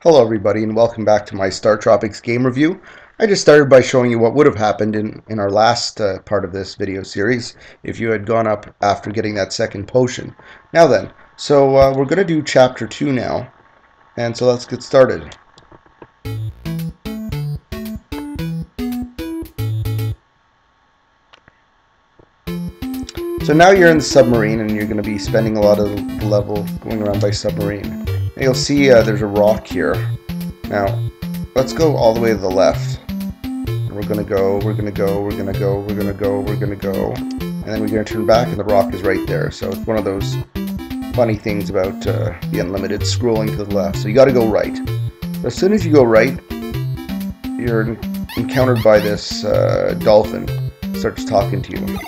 Hello everybody and welcome back to my Startropics game review. I just started by showing you what would have happened in our last part of this video series if you had gone up after getting that second potion. Now then, so we're going to do chapter 2 now, and so let's get started. So now you're in the submarine and you're going to be spending a lot of the level going around by submarine. And you'll see there's a rock here. Now, let's go all the way to the left. We're going to go, we're going to go, we're going to go, we're going to go, we're going to go. And then we're going to turn back and the rock is right there. So it's one of those funny things about the unlimited scrolling to the left. So you got to go right. As soon as you go right, you're encountered by this dolphin. It starts talking to you.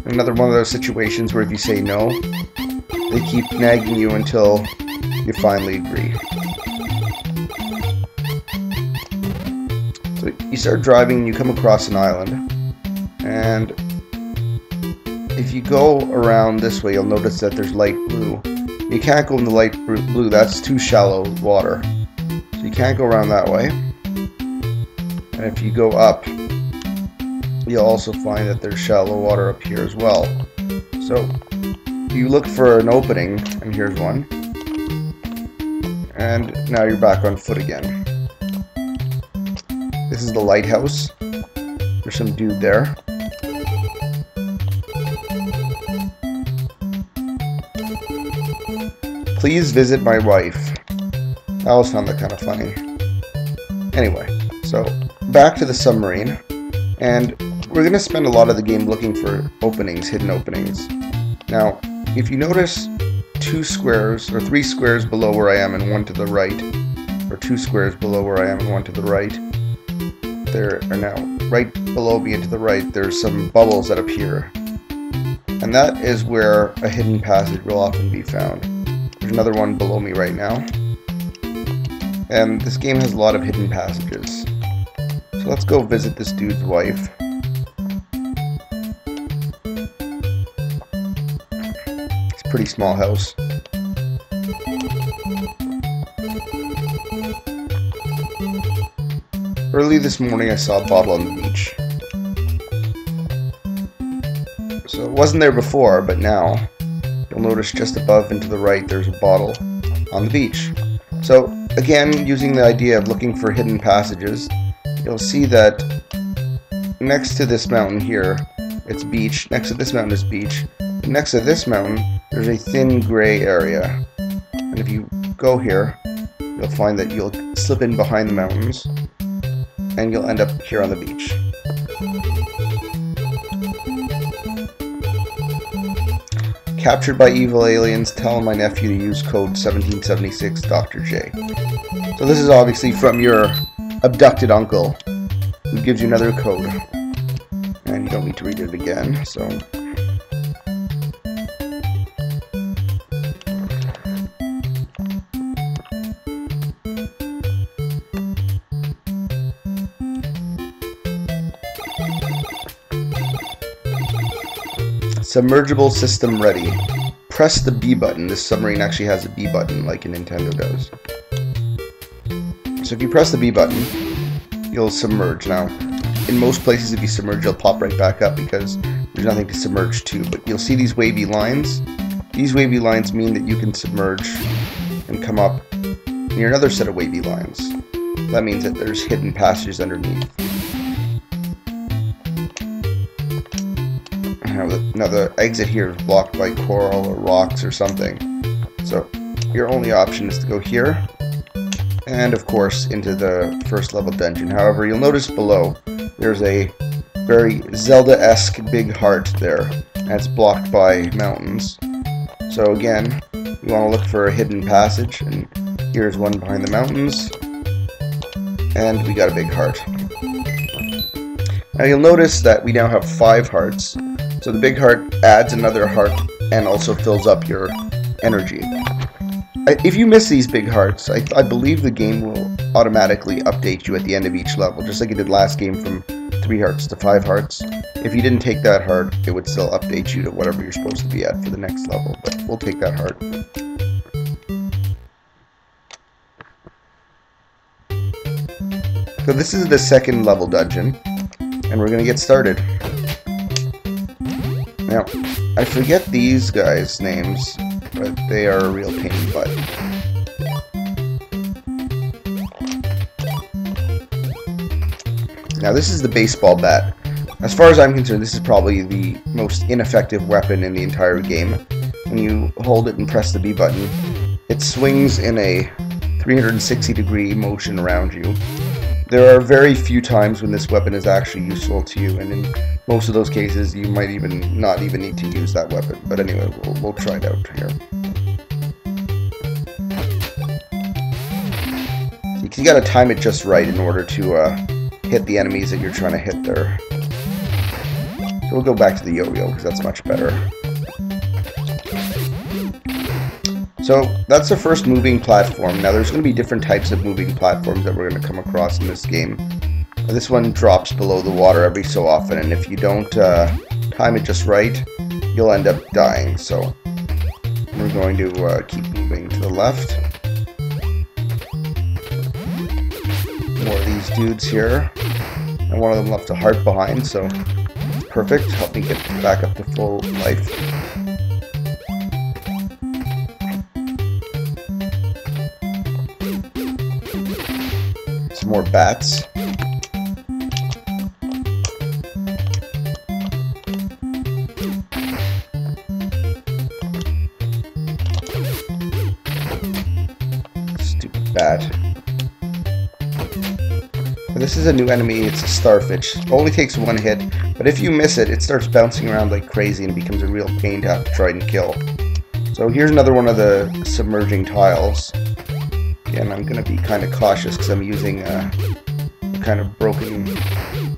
Another one of those situations where if you say no, they keep nagging you until you finally agree. So you start driving and you come across an island, and if you go around this way, you'll notice that there's light blue. You can't go in the light blue, that's too shallow water. So you can't go around that way. And if you go up, you'll also find that there's shallow water up here as well. So you look for an opening, and here's one. And now you're back on foot again. This is the lighthouse. There's some dude there. Please visit my wife. I always found that kind of funny. Anyway, so back to the submarine. And we're going to spend a lot of the game looking for openings, hidden openings. Now, if you notice 2 squares, or 3 squares below where I am and 1 to the right, or 2 squares below where I am and 1 to the right, there are now, right below me and to the right, there's some bubbles that appear. And that is where a hidden passage will often be found. There's another one below me right now. And this game has a lot of hidden passages. So let's go visit this dude's wife. It's a pretty small house. Early this morning I saw a bottle on the beach. So it wasn't there before, but now you'll notice just above and to the right there's a bottle on the beach. So again, using the idea of looking for hidden passages, you'll see that next to this mountain here, it's beach. Next to this mountain is beach. And next to this mountain, there's a thin gray area. And if you go here, you'll find that you'll slip in behind the mountains, and you'll end up here on the beach. Captured by evil aliens, telling my nephew to use code 1776 Dr. J. So this is obviously from your abducted uncle, who gives you another code, and you don't need to read it again. So submergible system ready. Press the B button. This submarine actually has a B button like a Nintendo does. So if you press the B button, you'll submerge. Now, in most places if you submerge, you'll pop right back up because there's nothing to submerge to. But you'll see these wavy lines. These wavy lines mean that you can submerge and come up near another set of wavy lines. That means that there's hidden passages underneath. Now the exit here is blocked by coral or rocks or something. So your only option is to go here, and of course into the first level dungeon. However, you'll notice below there's a very Zelda-esque big heart there, and it's blocked by mountains. So again, you want to look for a hidden passage, and here's one behind the mountains, and we got a big heart. Now you'll notice that we now have 5 hearts. So the big heart adds another heart and also fills up your energy. If you miss these big hearts, I believe the game will automatically update you at the end of each level, just like it did last game from 3 hearts to 5 hearts. If you didn't take that heart, it would still update you to whatever you're supposed to be at for the next level, but we'll take that heart. So this is the second level dungeon, and we're gonna get started. Now, I forget these guys' names, but they are a real pain in the butt. Now this is the baseball bat. As far as I'm concerned, this is probably the most ineffective weapon in the entire game. When you hold it and press the B button, it swings in a 360-degree motion around you. There are very few times when this weapon is actually useful to you, and in most of those cases you might not even need to use that weapon. But anyway, we'll try it out here. You gotta time it just right in order to hit the enemies that you're trying to hit there. So we'll go back to the yo-yo because that's much better. So that's the first moving platform. Now there's going to be different types of moving platforms that we're going to come across in this game. This one drops below the water every so often, and if you don't time it just right, you'll end up dying. So we're going to keep moving to the left. More of these dudes here, and one of them left a heart behind, so perfect. Help me get back up to full life. Some more bats. Stupid bat. This is a new enemy. It's a starfish. It only takes 1 hit, but if you miss it, it starts bouncing around like crazy and becomes a real pain to have to try and kill. So here's another one of the submerging tiles. Again, I'm going to be kind of cautious because I'm using a kind of broken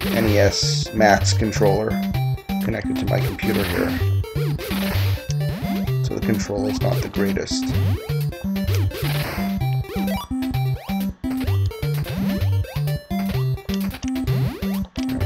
NES Max controller connected to my computer here. So the control is not the greatest.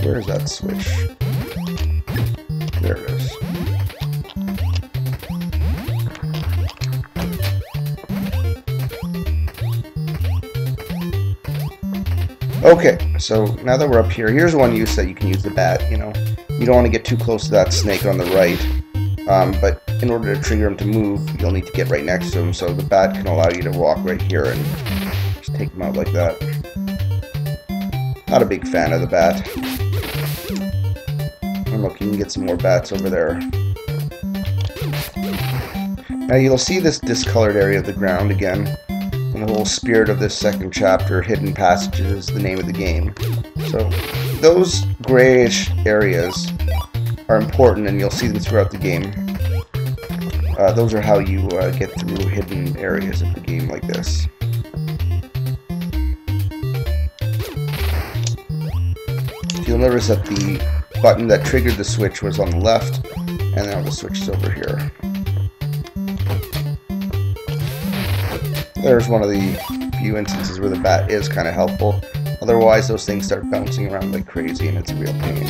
Where is that switch? There it is. Okay, so now that we're up here, here's one use that you can use the bat. You know, you don't want to get too close to that snake on the right, but in order to trigger him to move, you'll need to get right next to him. So the bat can allow you to walk right here and just take him out like that. Not a big fan of the bat. And look, you can get some more bats over there. Now you'll see this discolored area of the ground again. And the whole spirit of this second chapter, Hidden Passages, is the name of the game. So those grayish areas are important, and you'll see them throughout the game. Those are how you get through hidden areas of the game like this. You'll notice that the button that triggered the switch was on the left, and now the switch is over here. There's one of the few instances where the bat is kind of helpful. Otherwise, those things start bouncing around like crazy, and it's a real pain.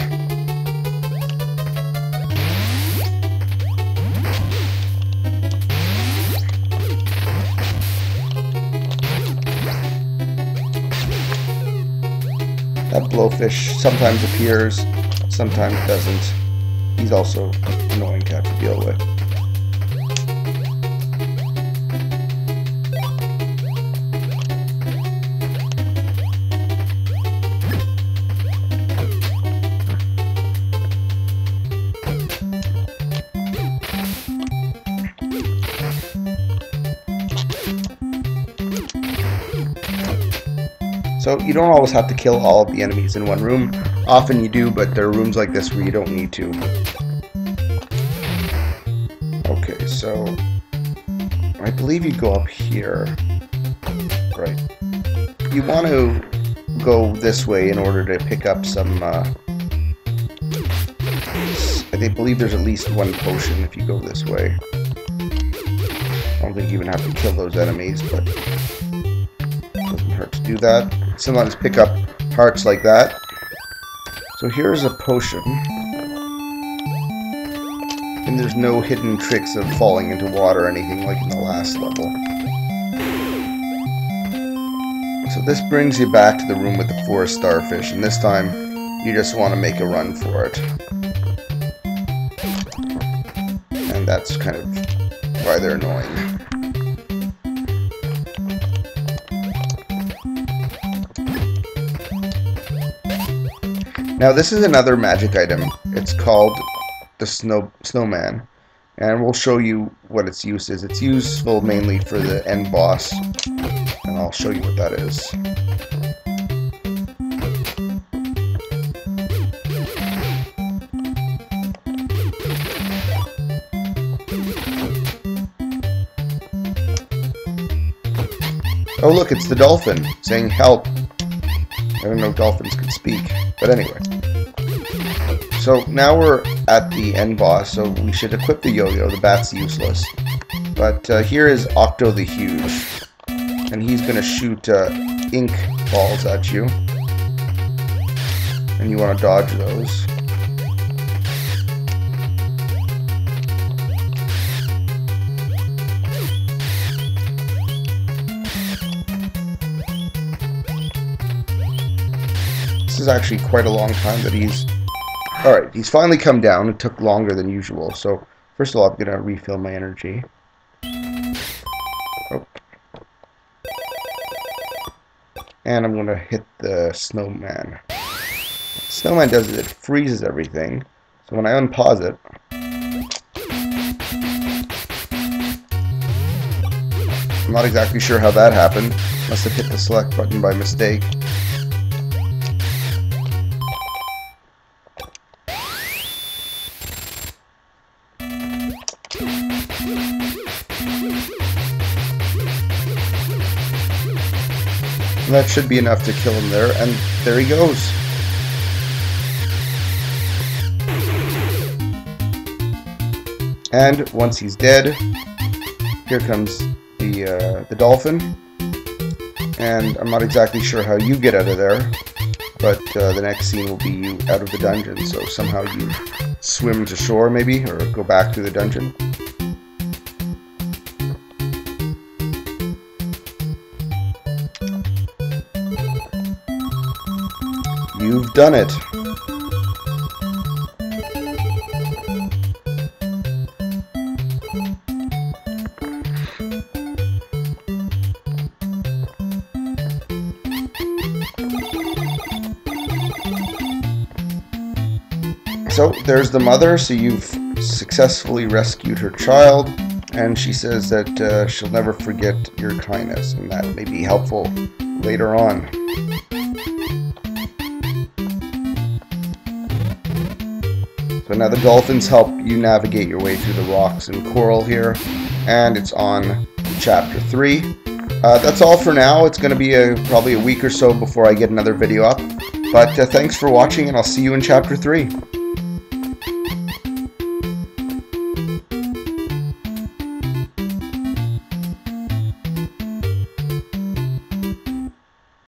That blowfish sometimes appears, sometimes doesn't. He's also annoying to have to deal with. So you don't always have to kill all of the enemies in one room. Often you do, but there are rooms like this where you don't need to. Okay, so I believe you go up here. Right. You want to go this way in order to pick up some... I believe there's at least one potion if you go this way. I don't think you even have to kill those enemies, but it doesn't hurt to do that. Sometimes pick up hearts like that. So here's a potion. And there's no hidden tricks of falling into water or anything like in the last level. So this brings you back to the room with the 4 starfish, and this time you just want to make a run for it. And that's kind of why they're annoying. Now this is another magic item. It's called the snowman, and we'll show you what its use is. It's useful mainly for the end boss, and I'll show you what that is. Oh look, it's the dolphin saying help. I don't know if dolphins could speak, but anyway. So now we're at the end boss, so we should equip the yo-yo. The bat's useless. But here is Octo the Huge, and he's going to shoot ink balls at you. And you want to dodge those. This is actually quite a long time that he's... Alright, he's finally come down. It took longer than usual. So, first of all, I'm going to refill my energy. Oh. And I'm going to hit the snowman. Snowman does is it freezes everything. So when I unpause it... I'm not exactly sure how that happened. Must have hit the select button by mistake. That should be enough to kill him there, and there he goes. And once he's dead, here comes the dolphin. And I'm not exactly sure how you get out of there, but the next scene will be you out of the dungeon. So somehow you swim to shore, maybe, or go back to the dungeon. You've done it. So there's the mother. So you've successfully rescued her child, and she says that she'll never forget your kindness, and that may be helpful later on. So now the dolphins help you navigate your way through the rocks and coral here, and it's on chapter 3. That's all for now. It's going to be probably a week or so before I get another video up, but thanks for watching, and I'll see you in chapter 3.